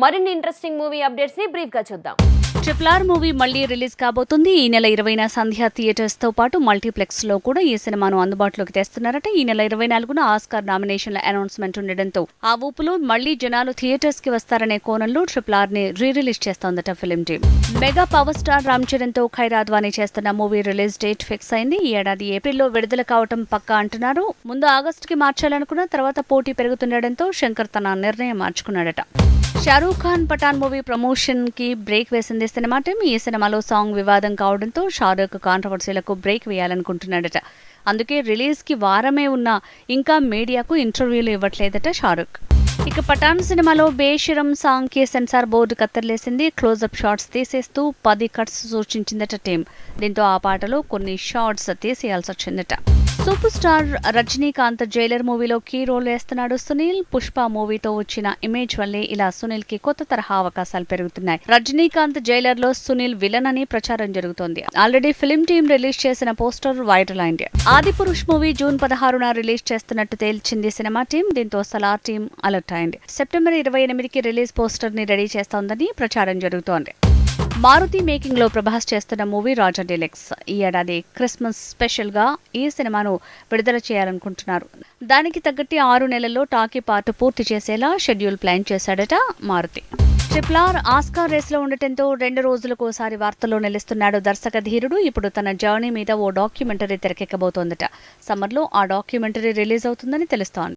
మరిన్ని interesting movie updates ని brief గా చూద్దాం. RRR మూవీ మళ్లీ రిలీజ్ కాబోతుంది. ఈ నెల 20న సంధ్య థియేటర్స్ తో పాటు మల్టీప్లెక్స్ లో కూడా ఈ సినిమాను అందుబాటులోకి తెస్తున్నారట. ఈ నెల 24న ఆస్కార్ నామినేషన్ల అనౌన్స్మెంట్ ఉండడంతో ఆ ఊపులో మళ్లీ జనాలు థియేటర్స్ కి వస్తారనే కోణంలో RRR ని రిలీజ్ చేస్తోందట film team. Mega power star Ram Charan తో ఖైరా అద్వానీ చేస్తున్న మూవీ రిలీజ్ డేట్ ఫిక్స్ అయింది. ఈ ఏడాది ఏప్రిల్లో విడుదల కావటం పక్కా అంటున్నారు. ముందు ఆగస్టుకి మార్చాలనుకున్న తర్వాత పోటీ పెరుగుతుండటంతో శంకర్ తన నిర్ణయం మార్చుకున్నాడట. షారూఖ్ ఖాన్ పఠాన్ మూవీ ప్రమోషన్ కి బ్రేక్ వేసింది సినిమా టీమ్. ఈ సినిమాలో సాంగ్ వివాదం కావడంతో షారూఖ్ కాంట్రవర్సీలకు బ్రేక్ వేయాలనుకుంటున్నాడట. అందుకే రిలీజ్ కి వారమే ఉన్నా ఇంకా మీడియాకు ఇంటర్వ్యూలు ఇవ్వట్లేదట షారూఖ్. ఇక పఠాన్ సినిమాలో బేషరం సాంగ్ కి సెన్సార్ బోర్డు కత్తర్లేసింది. క్లోజప్ షాట్స్ తీసేస్తూ 10 కట్స్ సూచించిందట టీం. దీంతో ఆ పాటలో కొన్ని షాట్స్ తీసేయాల్సి వచ్చిందట. సూపర్ స్టార్ రజనీకాంత్ జైలర్ మూవీలో కీ రోల్ వేస్తున్నాడు సునీల్. పుష్ప మూవీతో వచ్చిన ఇమేజ్ వల్లే ఇలా సునీల్ కి కొత్త తరహా అవకాశాలు పెరుగుతున్నాయి. రజనీకాంత్ జైలర్ లో సునీల్ విలన్ అని ప్రచారం జరుగుతోంది. ఆల్రెడీ ఫిల్మ్ టీం రిలీజ్ చేసిన పోస్టర్ వైరల్ అయింది. ఆదిపురుష్ మూవీ జూన్ 16న రిలీజ్ చేస్తున్నట్టు తేల్చింది సినిమా టీం. దీంతో సలార్ టీం అలర్ట్ అయింది. సెప్టెంబర్ 28కి రిలీజ్ పోస్టర్ ని రెడీ చేస్తోందని ప్రచారం జరుగుతోంది. మారుతి మేకింగ్ లో ప్రభాస్ చేస్తున్న మూవీ రాజా డీలక్స్. ఈ ఏడాది క్రిస్మస్ స్పెషల్ గా ఈ సినిమాను విడుదల చేయాలనుకుంటున్నారు. దానికి తగ్గట్టి 6 నెలల్లో టాకీ పార్ట్ పూర్తి చేసేలా షెడ్యూల్ ప్లాన్ చేశాడట మారుతి. RRR ఆస్కార్ రేస్ లో ఉండటంతో 2 రోజులకోసారి వార్తల్లో నిలుస్తున్నాడు దర్శక ధీరుడు. ఇప్పుడు తన జర్నీ మీద ఓ డాక్యుమెంటరీ తెరకెక్కబోతోందట. సమ్మర్లో ఆ డాక్యుమెంటరీ రిలీజ్ అవుతుందని తెలుస్తోంది.